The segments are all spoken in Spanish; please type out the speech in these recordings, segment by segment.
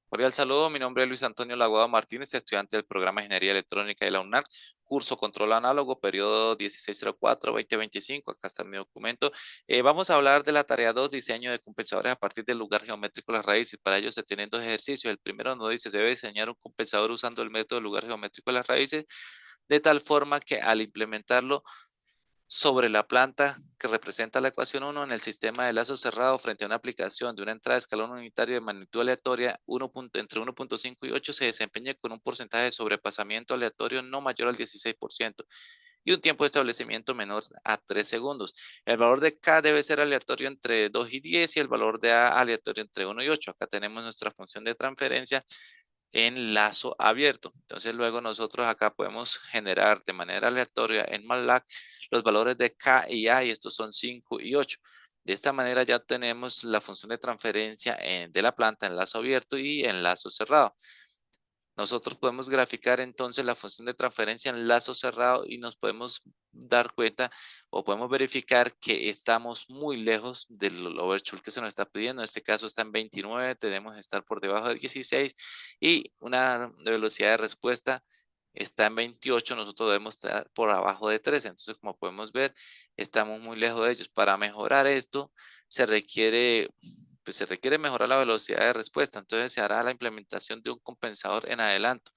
Cordial saludo, mi nombre es Luis Antonio Laguado Martínez, estudiante del programa de Ingeniería Electrónica de la UNAC, curso Control Análogo, periodo 1604-2025, acá está mi documento. Vamos a hablar de la tarea 2, diseño de compensadores a partir del lugar geométrico de las raíces. Para ello se tienen dos ejercicios. El primero nos dice, se debe diseñar un compensador usando el método lugar geométrico de las raíces, de tal forma que al implementarlo sobre la planta que representa la ecuación 1 en el sistema de lazo cerrado frente a una aplicación de una entrada de escalón unitario de magnitud aleatoria entre 1.5 y 8 se desempeña con un porcentaje de sobrepasamiento aleatorio no mayor al 16% y un tiempo de establecimiento menor a 3 segundos. El valor de K debe ser aleatorio entre 2 y 10 y el valor de A aleatorio entre 1 y 8. Acá tenemos nuestra función de transferencia en lazo abierto. Entonces luego nosotros acá podemos generar de manera aleatoria en MATLAB los valores de K y A y estos son 5 y 8. De esta manera ya tenemos la función de transferencia de la planta en lazo abierto y en lazo cerrado. Nosotros podemos graficar entonces la función de transferencia en lazo cerrado y nos podemos dar cuenta o podemos verificar que estamos muy lejos del overshoot que se nos está pidiendo. En este caso está en 29, tenemos que estar por debajo de 16 y una velocidad de respuesta está en 28, nosotros debemos estar por abajo de 13. Entonces, como podemos ver, estamos muy lejos de ellos. Para mejorar esto, se requiere se requiere mejorar la velocidad de respuesta. Entonces se hará la implementación de un compensador en adelanto,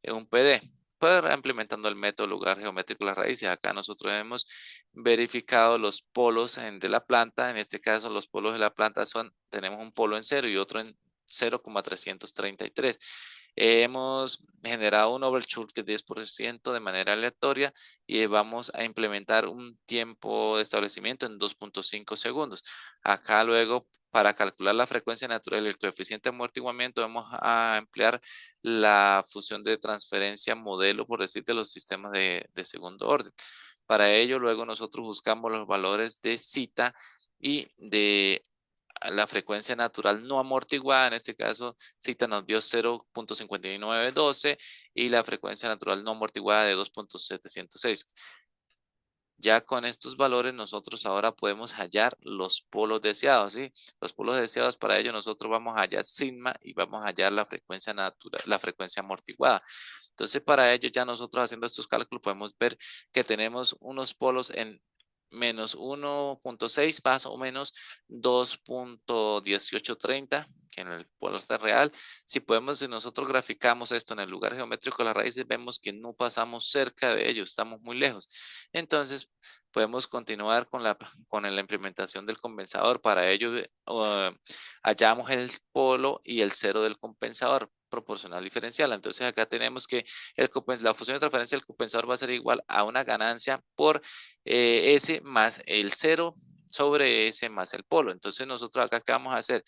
en un PD. Para implementando el método lugar geométrico de las raíces. Acá nosotros hemos verificado los polos de la planta. En este caso, los polos de la planta tenemos un polo en 0 y otro en 0,333. Hemos generado un overshoot de 10% de manera aleatoria y vamos a implementar un tiempo de establecimiento en 2.5 segundos. Acá luego, para calcular la frecuencia natural y el coeficiente de amortiguamiento, vamos a emplear la función de transferencia modelo, por decir, de los sistemas de segundo orden. Para ello, luego nosotros buscamos los valores de cita y de la frecuencia natural no amortiguada. En este caso, cita nos dio 0.5912 y la frecuencia natural no amortiguada de 2.706. Ya con estos valores nosotros ahora podemos hallar los polos deseados, ¿sí? Los polos deseados, para ello nosotros vamos a hallar sigma y vamos a hallar la frecuencia natural, la frecuencia amortiguada. Entonces, para ello ya nosotros haciendo estos cálculos podemos ver que tenemos unos polos en menos 1.6 más o menos 2.1830, que en el polo real. Si nosotros graficamos esto en el lugar geométrico de las raíces, vemos que no pasamos cerca de ello, estamos muy lejos. Entonces, podemos continuar con la implementación del compensador. Para ello, hallamos el polo y el cero del compensador proporcional diferencial. Entonces, acá tenemos que la función de transferencia del compensador va a ser igual a una ganancia por S más el cero sobre S más el polo. Entonces, nosotros acá, ¿qué vamos a hacer?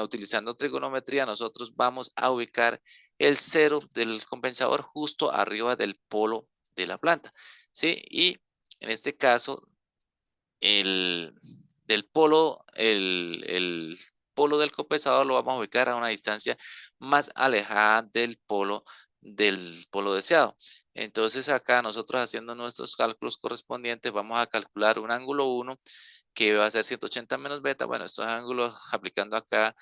Utilizando trigonometría, nosotros vamos a ubicar el cero del compensador justo arriba del polo de la planta, ¿sí? Y en este caso, el del polo, el polo del compensador lo vamos a ubicar a una distancia más alejada del polo deseado. Entonces acá nosotros haciendo nuestros cálculos correspondientes vamos a calcular un ángulo 1 que va a ser 180 menos beta. Bueno, estos ángulos aplicando acá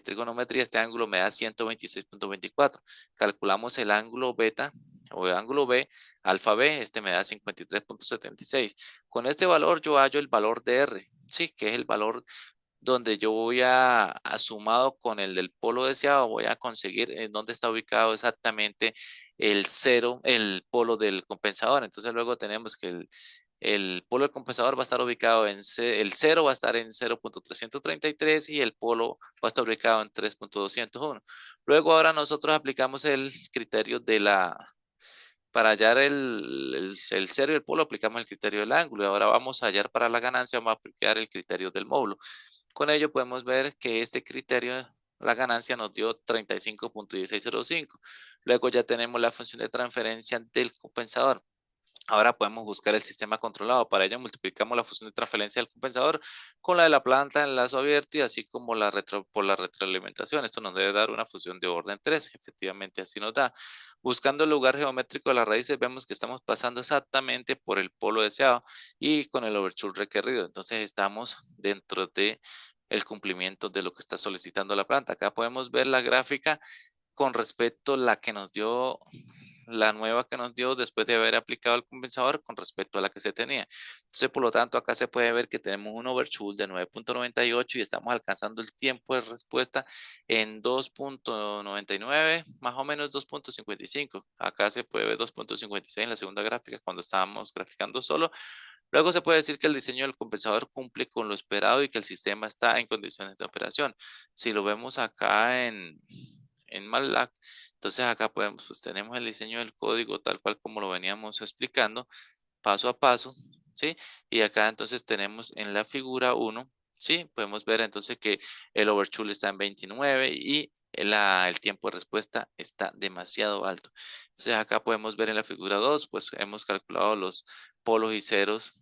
trigonometría, este ángulo me da 126.24. Calculamos el ángulo beta o el ángulo B, alfa B, este me da 53.76. Con este valor yo hallo el valor de R, sí, que es el valor donde yo voy sumado con el del polo deseado, voy a conseguir en dónde está ubicado exactamente el cero, el polo del compensador. Entonces luego tenemos que el polo del compensador va a estar ubicado el cero va a estar en 0.333 y el polo va a estar ubicado en 3.201. Luego ahora nosotros aplicamos el criterio para hallar el cero y el polo aplicamos el criterio del ángulo y ahora vamos a hallar para la ganancia, vamos a aplicar el criterio del módulo. Con ello podemos ver que este criterio, la ganancia nos dio 35.1605. Luego ya tenemos la función de transferencia del compensador. Ahora podemos buscar el sistema controlado. Para ello multiplicamos la función de transferencia del compensador con la de la planta en lazo abierto y así como por la retroalimentación. Esto nos debe dar una función de orden 3. Efectivamente así nos da. Buscando el lugar geométrico de las raíces vemos que estamos pasando exactamente por el polo deseado y con el overshoot requerido. Entonces estamos dentro de el cumplimiento de lo que está solicitando la planta. Acá podemos ver la gráfica con respecto a la que nos dio, la nueva que nos dio después de haber aplicado el compensador con respecto a la que se tenía. Entonces, por lo tanto, acá se puede ver que tenemos un overshoot de 9.98 y estamos alcanzando el tiempo de respuesta en 2.99, más o menos 2.55. Acá se puede ver 2.56 en la segunda gráfica cuando estábamos graficando solo. Luego se puede decir que el diseño del compensador cumple con lo esperado y que el sistema está en condiciones de operación. Si lo vemos acá en MATLAB, entonces acá podemos, pues tenemos el diseño del código tal cual como lo veníamos explicando, paso a paso, ¿sí? Y acá entonces tenemos en la figura 1, ¿sí? Podemos ver entonces que el overshoot está en 29 y el tiempo de respuesta está demasiado alto. Entonces acá podemos ver en la figura 2, pues hemos calculado los polos y ceros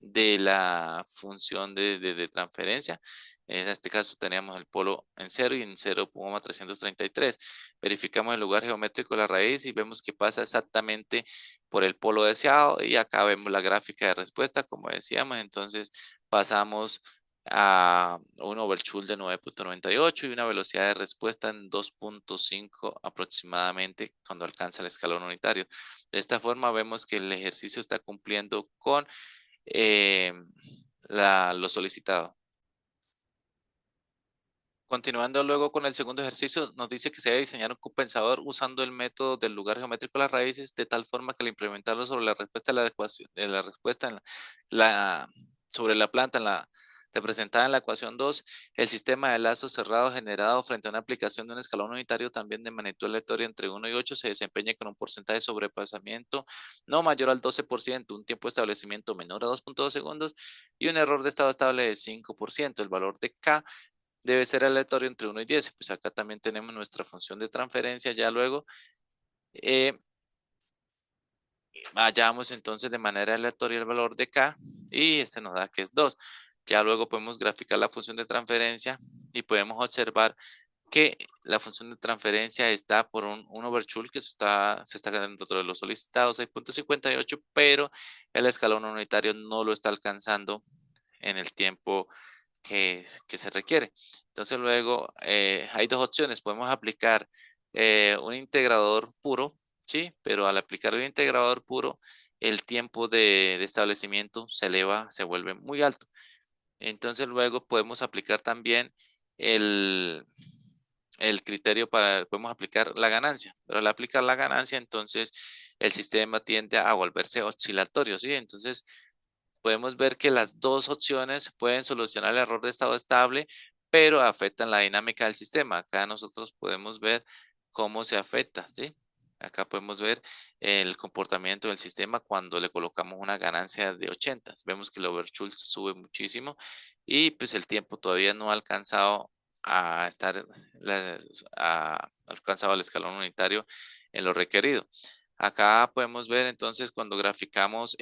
de la función de transferencia. En este caso tenemos el polo en 0 y en 0,333. Verificamos el lugar geométrico de la raíz y vemos que pasa exactamente por el polo deseado y acá vemos la gráfica de respuesta, como decíamos. Entonces pasamos a un overshoot de 9.98 y una velocidad de respuesta en 2.5 aproximadamente cuando alcanza el escalón unitario. De esta forma vemos que el ejercicio está cumpliendo con eh, lo solicitado. Continuando luego con el segundo ejercicio, nos dice que se debe diseñar un compensador usando el método del lugar geométrico de las raíces de tal forma que al implementarlo sobre la respuesta de la ecuación, de la respuesta en sobre la planta representada en la ecuación 2, el sistema de lazos cerrado generado frente a una aplicación de un escalón unitario también de magnitud aleatoria entre 1 y 8 se desempeña con un porcentaje de sobrepasamiento no mayor al 12%, un tiempo de establecimiento menor a 2.2 segundos y un error de estado estable de 5%. El valor de K debe ser aleatorio entre 1 y 10. Pues acá también tenemos nuestra función de transferencia. Ya luego eh, hallamos entonces de manera aleatoria el valor de K y este nos da que es 2. Ya luego podemos graficar la función de transferencia y podemos observar que la función de transferencia está por un overshoot que se está quedando dentro de los solicitados 6.58, pero el escalón unitario no lo está alcanzando en el tiempo que se requiere. Entonces luego hay dos opciones. Podemos aplicar un integrador puro, ¿sí? Pero al aplicar el integrador puro, el tiempo de establecimiento se eleva, se vuelve muy alto. Entonces luego podemos aplicar también el, el criterio podemos aplicar la ganancia. Pero al aplicar la ganancia, entonces el sistema tiende a volverse oscilatorio, ¿sí? Entonces podemos ver que las dos opciones pueden solucionar el error de estado estable, pero afectan la dinámica del sistema. Acá nosotros podemos ver cómo se afecta, ¿sí? Acá podemos ver el comportamiento del sistema cuando le colocamos una ganancia de 80. Vemos que el overshoot sube muchísimo y pues el tiempo todavía no ha alcanzado a estar, ha alcanzado el escalón unitario en lo requerido. Acá podemos ver entonces cuando graficamos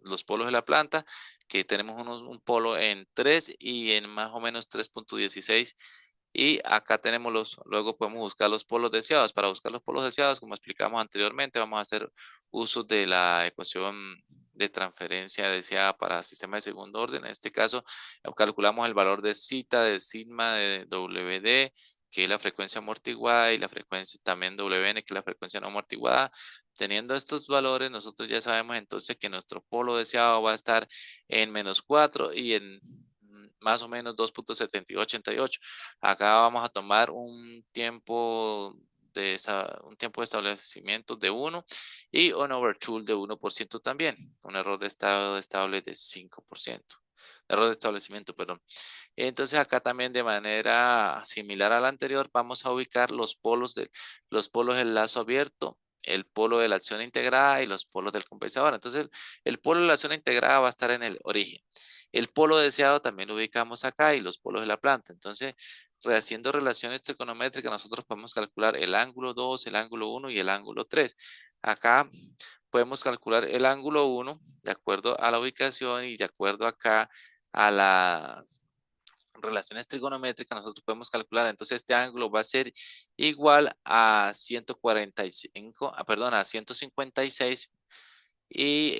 los polos de la planta, que tenemos un polo en 3 y en más o menos 3.16. Y acá tenemos luego podemos buscar los polos deseados. Para buscar los polos deseados, como explicamos anteriormente, vamos a hacer uso de la ecuación de transferencia deseada para sistema de segundo orden. En este caso, calculamos el valor de zeta, de sigma, de WD, que es la frecuencia amortiguada, y la frecuencia también WN, que es la frecuencia no amortiguada. Teniendo estos valores, nosotros ya sabemos entonces que nuestro polo deseado va a estar en -4 y en más o menos 2.7888. Acá vamos a tomar un tiempo de establecimiento de 1 y un overshoot de 1% también. Un error de estado estable de 5%. Error de establecimiento, perdón. Entonces acá también de manera similar a la anterior vamos a ubicar los polos del lazo abierto, el polo de la acción integrada y los polos del compensador. Entonces el polo de la acción integrada va a estar en el origen. El polo deseado también lo ubicamos acá y los polos de la planta. Entonces, haciendo relaciones trigonométricas, nosotros podemos calcular el ángulo 2, el ángulo 1 y el ángulo 3. Acá podemos calcular el ángulo 1 de acuerdo a la ubicación y de acuerdo acá a las relaciones trigonométricas nosotros podemos calcular. Entonces este ángulo va a ser igual a 145, perdón, a 156 y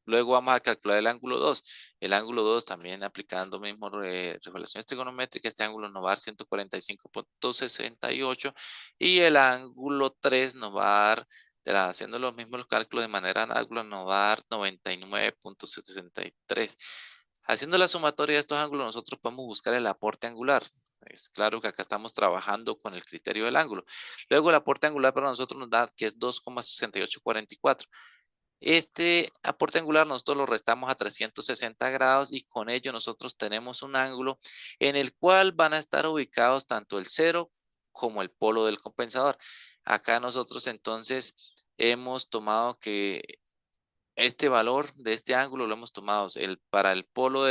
Luego vamos a calcular el ángulo 2. El ángulo 2 también aplicando mismo relaciones trigonométricas. Este ángulo nos va a dar 145,68 y el ángulo 3 nos va a dar, haciendo los mismos cálculos de manera análoga, nos va a dar 99,73. Haciendo la sumatoria de estos ángulos, nosotros podemos buscar el aporte angular. Es claro que acá estamos trabajando con el criterio del ángulo. Luego el aporte angular para nosotros nos da que es 2,6844. Este aporte angular nosotros lo restamos a 360 grados y con ello nosotros tenemos un ángulo en el cual van a estar ubicados tanto el cero como el polo del compensador. Acá nosotros entonces hemos tomado que este valor de este ángulo lo hemos tomado para el polo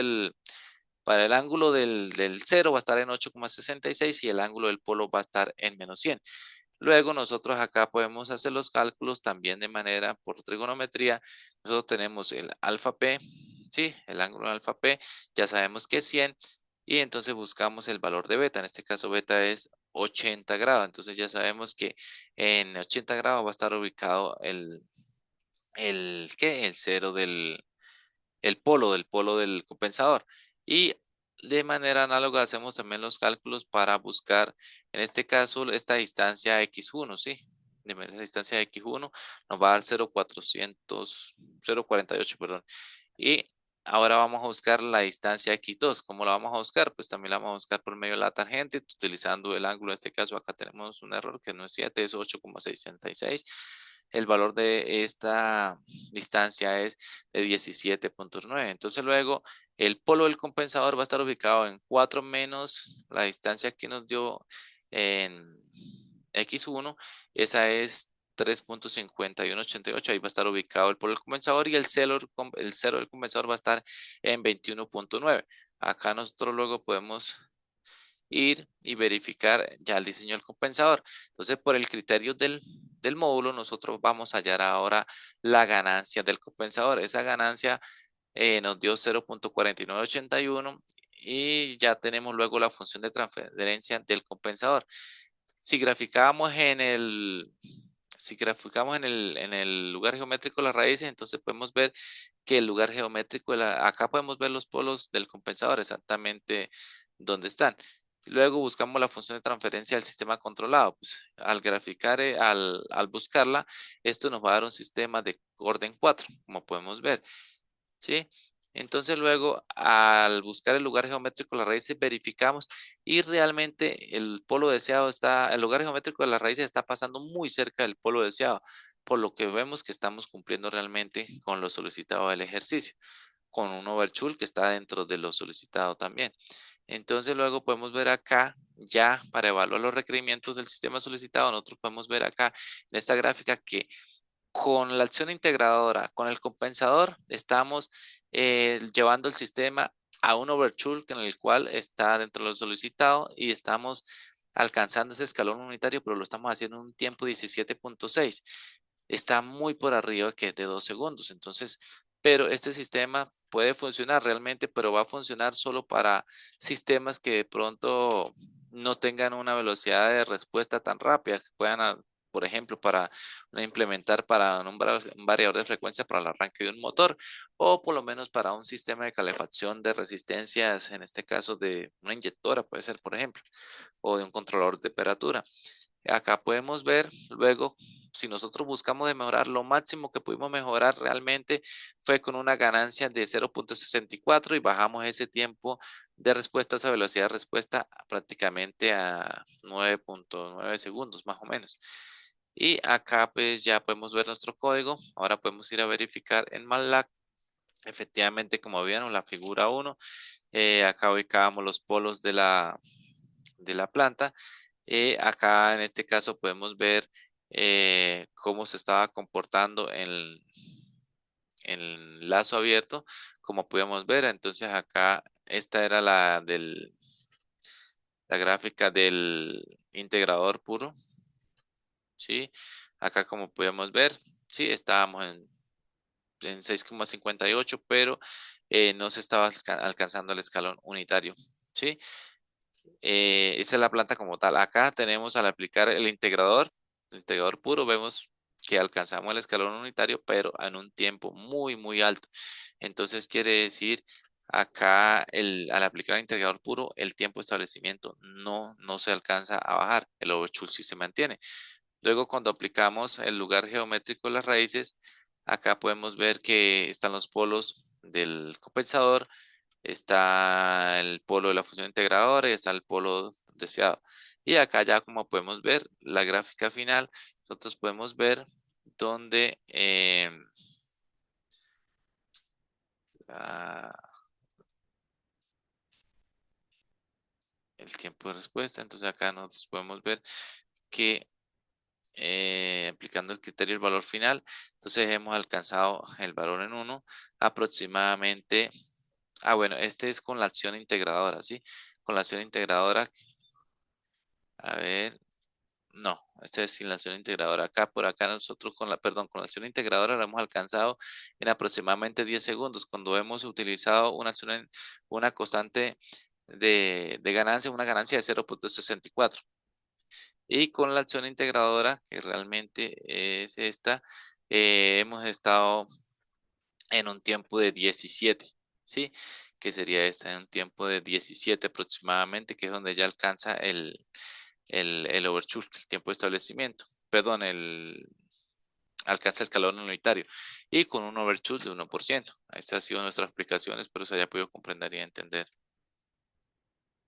para el ángulo del cero va a estar en 8,66 y el ángulo del polo va a estar en -100. Luego nosotros acá podemos hacer los cálculos también de manera por trigonometría. Nosotros tenemos el alfa P, ¿sí? El ángulo alfa P, ya sabemos que es 100 y entonces buscamos el valor de beta. En este caso beta es 80 grados. Entonces ya sabemos que en 80 grados va a estar ubicado el cero del polo del compensador. Y de manera análoga hacemos también los cálculos para buscar, en este caso, esta distancia x1, ¿sí? De esa distancia x1 nos va a dar 0,48, perdón. Y ahora vamos a buscar la distancia x2. ¿Cómo la vamos a buscar? Pues también la vamos a buscar por medio de la tangente, utilizando el ángulo. En este caso acá tenemos un error que no es 7, es 8,66. El valor de esta distancia es de 17,9. Entonces luego el polo del compensador va a estar ubicado en 4 menos la distancia que nos dio en x1. Esa es 3,5188. Ahí va a estar ubicado el polo del compensador y el cero del compensador va a estar en 21,9. Acá nosotros luego podemos ir y verificar ya el diseño del compensador. Entonces, por el criterio del módulo, nosotros vamos a hallar ahora la ganancia del compensador. Esa ganancia nos dio 0,4981 y ya tenemos luego la función de transferencia del compensador. Si graficamos en el, en el lugar geométrico las raíces, entonces podemos ver que el lugar geométrico, acá podemos ver los polos del compensador exactamente donde están. Luego buscamos la función de transferencia del sistema controlado. Pues, al graficar, al buscarla, esto nos va a dar un sistema de orden 4, como podemos ver. ¿Sí? Entonces luego al buscar el lugar geométrico de las raíces verificamos y realmente el polo deseado el lugar geométrico de las raíces está pasando muy cerca del polo deseado, por lo que vemos que estamos cumpliendo realmente con lo solicitado del ejercicio, con un overshoot que está dentro de lo solicitado también. Entonces luego podemos ver acá, ya para evaluar los requerimientos del sistema solicitado, nosotros podemos ver acá en esta gráfica que con la acción integradora, con el compensador, estamos llevando el sistema a un overshoot en el cual está dentro de lo solicitado y estamos alcanzando ese escalón unitario, pero lo estamos haciendo en un tiempo 17,6. Está muy por arriba que es de 2 segundos. Entonces, pero este sistema puede funcionar realmente, pero va a funcionar solo para sistemas que de pronto no tengan una velocidad de respuesta tan rápida, que puedan, por ejemplo, para implementar para un variador de frecuencia para el arranque de un motor, o por lo menos para un sistema de calefacción de resistencias, en este caso de una inyectora, puede ser, por ejemplo, o de un controlador de temperatura. Acá podemos ver luego, si nosotros buscamos de mejorar, lo máximo que pudimos mejorar realmente fue con una ganancia de 0,64 y bajamos ese tiempo de respuesta, esa velocidad de respuesta prácticamente a 9,9 segundos más o menos. Y acá pues ya podemos ver nuestro código. Ahora podemos ir a verificar en MATLAB. Efectivamente, como vieron, la figura 1, acá ubicábamos los polos de la planta. Acá en este caso podemos ver cómo se estaba comportando el lazo abierto, como podemos ver. Entonces acá esta era la gráfica del integrador puro. ¿Sí? Acá como podemos ver, sí, estábamos en 6,58, pero no se estaba alcanzando el escalón unitario. ¿Sí? Esa es la planta como tal. Acá tenemos al aplicar el integrador puro, vemos que alcanzamos el escalón unitario, pero en un tiempo muy alto. Entonces quiere decir acá al aplicar el integrador puro, el tiempo de establecimiento no se alcanza a bajar, el overshoot sí se mantiene. Luego cuando aplicamos el lugar geométrico de las raíces, acá podemos ver que están los polos del compensador, está el polo de la función integradora y está el polo deseado. Y acá ya como podemos ver la gráfica final, nosotros podemos ver donde ah, el tiempo de respuesta. Entonces acá nosotros podemos ver que aplicando el criterio del valor final, entonces hemos alcanzado el valor en 1 aproximadamente. Bueno, este es con la acción integradora, ¿sí? Con la acción integradora, a ver, no, este es sin la acción integradora. Acá, por acá nosotros perdón, con la acción integradora lo hemos alcanzado en aproximadamente 10 segundos, cuando hemos utilizado una constante de ganancia, una ganancia de 0,64. Y con la acción integradora, que realmente es esta, hemos estado en un tiempo de 17, ¿sí? Que sería esta, en un tiempo de 17 aproximadamente, que es donde ya alcanza el overshoot, el tiempo de establecimiento. Perdón, alcanza el escalón unitario. Y con un overshoot de 1%. Estas han sido nuestras explicaciones, pero se haya podido comprender y entender.